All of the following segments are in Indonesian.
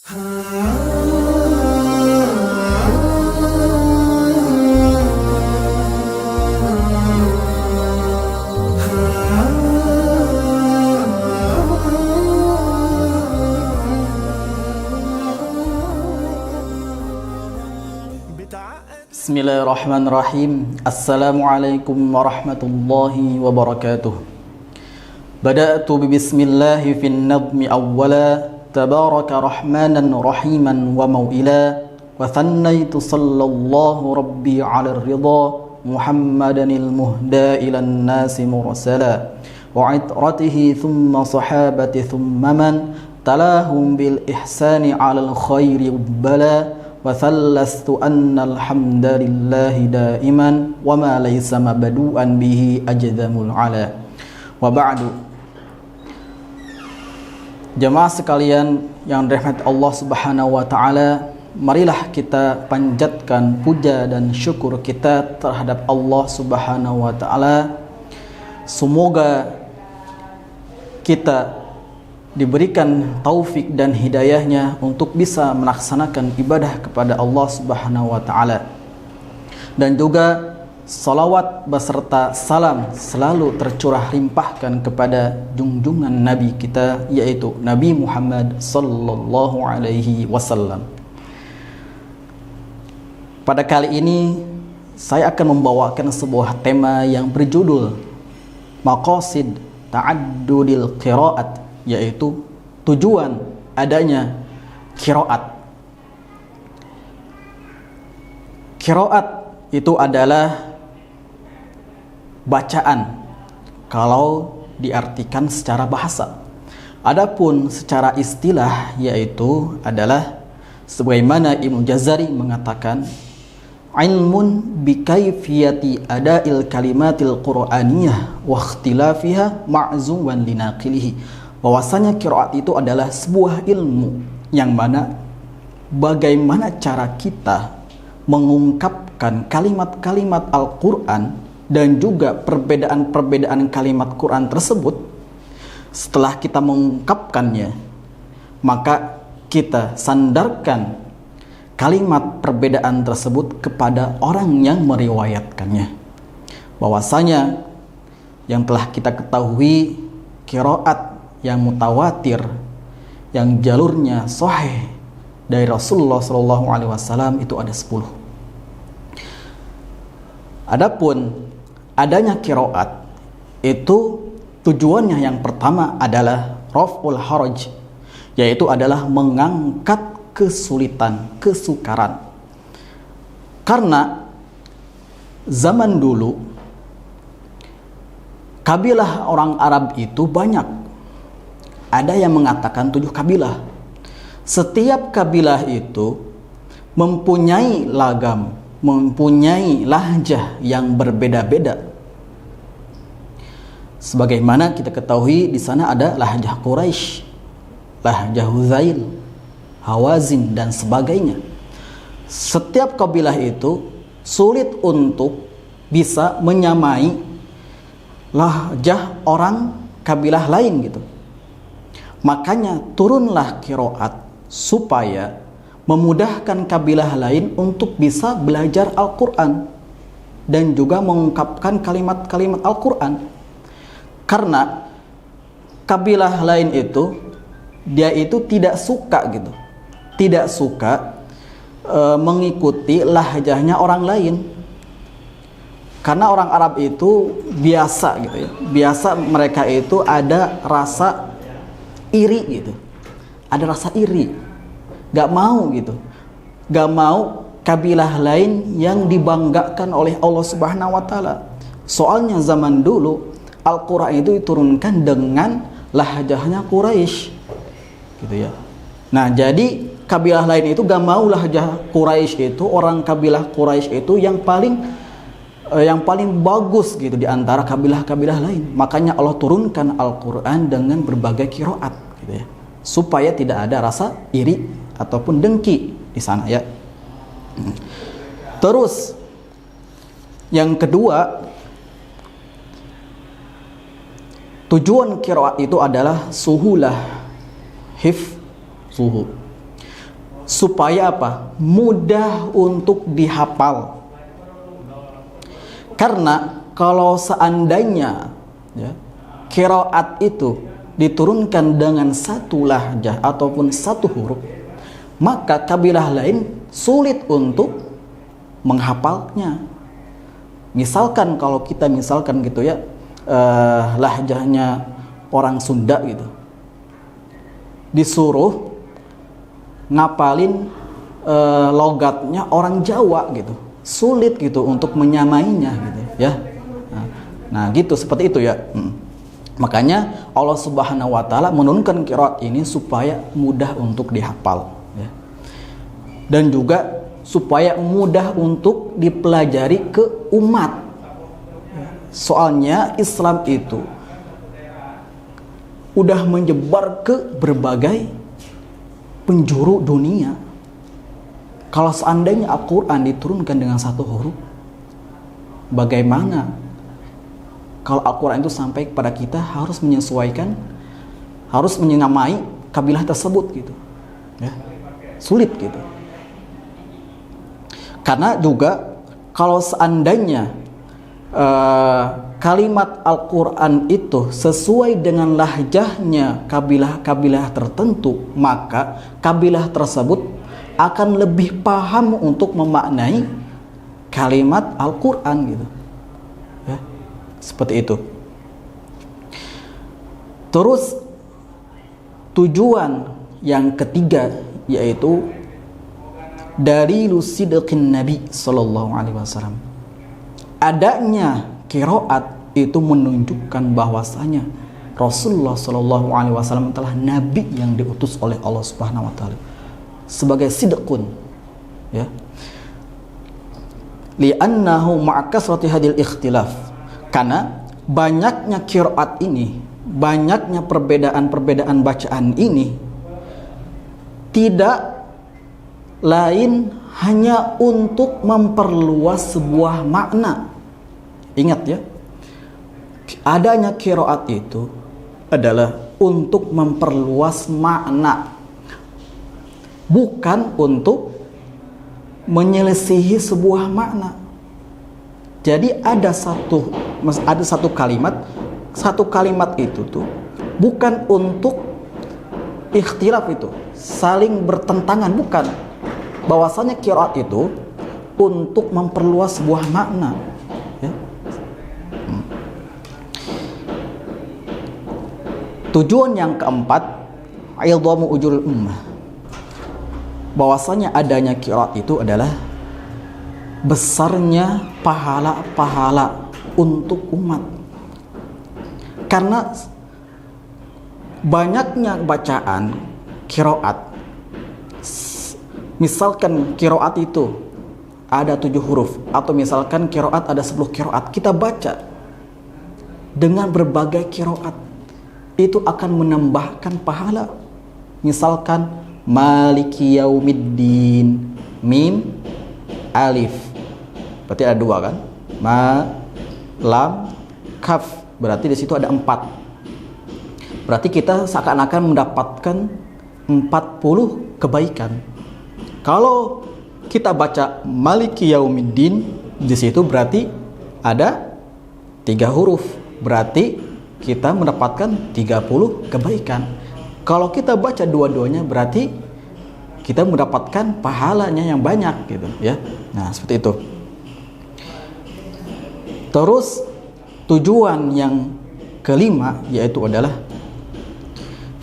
Bismillahirrahmanirrahim. Assalamualaikum warahmatullahi wabarakatuh. Bada'tu bismillahi fin nadmi awwala tabaraka rahmanan rahiman wa maw'ila wa thannaitu sallallahu rabbi ala ridha muhammadanil muhda ilan nasi mursala wa itratihi thumma sahabati thumma man talahum bil ihsani alal khairi ubbala wa thallastu annal hamdalillahi daiman wa ma laysa mabdu'an bihi ajdamul ala wa ba'du. Jemaah sekalian yang dirahmati Allah Subhanahu wa taala, marilah kita panjatkan puja dan syukur kita terhadap Allah Subhanahu wa taala. Semoga kita diberikan taufik dan hidayahnya untuk bisa melaksanakan ibadah kepada Allah Subhanahu wa taala. Dan juga salawat beserta salam selalu tercurah limpahkan kepada junjungan Nabi kita, yaitu Nabi Muhammad sallallahu alaihi wasallam. Pada kali ini saya akan membawakan sebuah tema yang berjudul Maqasid Ta'addudil Qiraat, yaitu tujuan adanya qiraat. Qiraat itu adalah bacaan kalau diartikan secara bahasa. Adapun secara istilah yaitu adalah sebagaimana Ibnu Jazari mengatakan, ilmun bikaifiyati ada'il kalimatil qur'aniyah wa ikhtilafiha ma'zuwan linaqilihi. Bahwasanya qiraat itu adalah sebuah ilmu yang mana bagaimana cara kita mengungkapkan kalimat-kalimat Al-Quran dan juga perbedaan-perbedaan kalimat Quran tersebut. Setelah kita mengungkapkannya, maka kita sandarkan kalimat perbedaan tersebut kepada orang yang meriwayatkannya. Bahwasanya yang telah kita ketahui, qiraat yang mutawatir, yang jalurnya sahih dari Rasulullah SAW itu ada 10. Adapun adanya qiraat itu tujuannya yang pertama adalah raf'ul haraj, yaitu adalah mengangkat kesulitan, kesukaran. Karena zaman dulu kabilah orang Arab itu banyak. Ada yang mengatakan 7 kabilah. Setiap kabilah itu mempunyai lagam, mempunyai lahjah yang berbeda-beda. Sebagaimana kita ketahui di sana ada lahjah Quraisy, lahjah Huzail, Hawazin dan sebagainya. Setiap kabilah itu sulit untuk bisa menyamai lahjah orang kabilah lain gitu. Makanya turunlah qiraat supaya memudahkan kabilah lain untuk bisa belajar Al-Quran dan juga mengungkapkan kalimat-kalimat Al-Quran. Karena kabilah lain itu dia itu tidak suka gitu, tidak suka mengikuti lahjahnya orang lain. Karena orang Arab itu biasa gitu ya, biasa mereka itu ada rasa iri gitu, ada rasa iri, gak mau gitu, gak mau kabilah lain yang dibanggakan oleh Allah Subhanahu wa taala. Soalnya zaman dulu Al-Quran itu diturunkan dengan lahjahnya Quraisy gitu ya. Nah jadi kabilah lain itu gak mau lahjah Quraisy itu, orang kabilah Quraisy itu yang paling bagus gitu di antara kabilah-kabilah lain. Makanya Allah turunkan Al-Quran dengan berbagai qiraat gitu ya, supaya tidak ada rasa iri ataupun dengki di sana ya. Terus yang kedua, tujuan qiraat itu adalah suhulah suhu. supaya apa? Mudah untuk dihafal. Karena kalau seandainya ya, qiraat itu diturunkan dengan satu lahjah ataupun satu huruf, maka kabilah lain sulit untuk menghafalnya. Misalkan kalau kita gitu ya, lahjahnya orang Sunda gitu, disuruh ngapalin logatnya orang Jawa gitu, sulit gitu untuk menyamainya gitu ya. Nah gitu, seperti itu ya. Makanya Allah Subhanahu wa taala menurunkan qiraat ini supaya mudah untuk dihafal ya. Dan juga supaya mudah untuk dipelajari ke umat. Soalnya Islam itu udah menyebar ke berbagai penjuru dunia. Kalau seandainya Al-Quran diturunkan dengan satu huruf, bagaimana kalau Al-Quran itu sampai kepada kita harus menyesuaikan, harus menyamai kabilah tersebut gitu ya. Sulit gitu. Karena juga kalau seandainya kalimat Al-Quran itu sesuai dengan lahjahnya kabilah-kabilah tertentu, maka kabilah tersebut akan lebih paham untuk memaknai kalimat Al-Quran gitu ya. Seperti itu. Terus tujuan yang ketiga yaitu dari sidqin Nabi sallallahu alaihi wasallam. Adanya qiraat itu menunjukkan bahwasanya Rasulullah sallallahu alaihi wasallam telah nabi yang diutus oleh Allah Subhanahu wa taala sebagai sidqun ya. Li'annahu ma'akasrati hadil ikhtilaf, karena banyaknya qiraat ini, banyaknya perbedaan-perbedaan bacaan ini tidak lain hanya untuk memperluas sebuah makna. Ingat ya, adanya qiraat itu adalah untuk memperluas makna, bukan untuk menyelisihi sebuah makna. Jadi ada satu kalimat itu tuh bukan untuk ikhtilaf, itu saling bertentangan, bukan. Bahwasanya qiraat itu untuk memperluas sebuah makna ya. Tujuan yang keempat, idhamu ujurul ummah. Bahwasanya adanya qiraat itu adalah besarnya pahala-pahala untuk umat. Karena banyaknya bacaan qiraat, misalkan qiraat itu ada 7 huruf, atau misalkan qiraat ada 10 qiraat, kita baca dengan berbagai qiraat, itu akan menambahkan pahala. Misalkan Maliki Yaumiddin, mim, alif, berarti ada 2 kan? Ma, lam, kaf, berarti di situ ada 4. Berarti kita seakan-akan mendapatkan 40 kebaikan. Kalau kita baca Maliki Yaumiddin, di situ berarti ada 3 huruf, berarti kita mendapatkan 30 kebaikan. Kalau kita baca dua-duanya, berarti kita mendapatkan pahalanya yang banyak gitu ya. Nah, seperti itu. Terus tujuan yang kelima yaitu adalah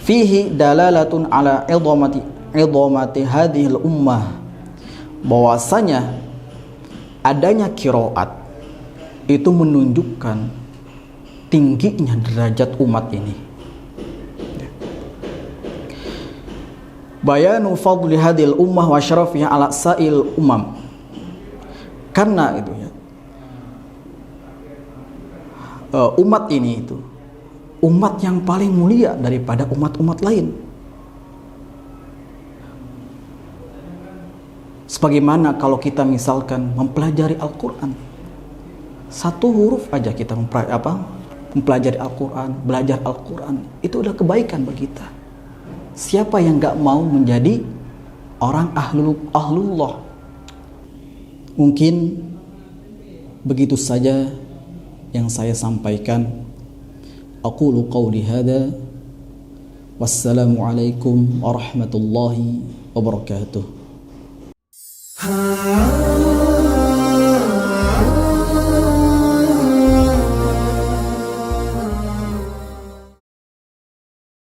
fihi dalalatun ala idhamati hadhil ummah, bahwasanya adanya qiraat itu menunjukkan tingginya derajat umat ini. Bayanu fadli hadhil ummah wa syarafiha ala sa'il umam, karena itu ya, umat ini itu umat yang paling mulia daripada umat-umat lain. Sebagaimana kalau kita misalkan mempelajari Al-Quran, 1 huruf aja kita mempelajari Al-Quran, belajar Al-Quran, itu udah kebaikan bagi kita. Siapa yang gak mau menjadi orang ahlullah. Mungkin begitu saja yang saya sampaikan. Aqulu qawli hadza. Wassalamualaikum warahmatullahi wabarakatuh.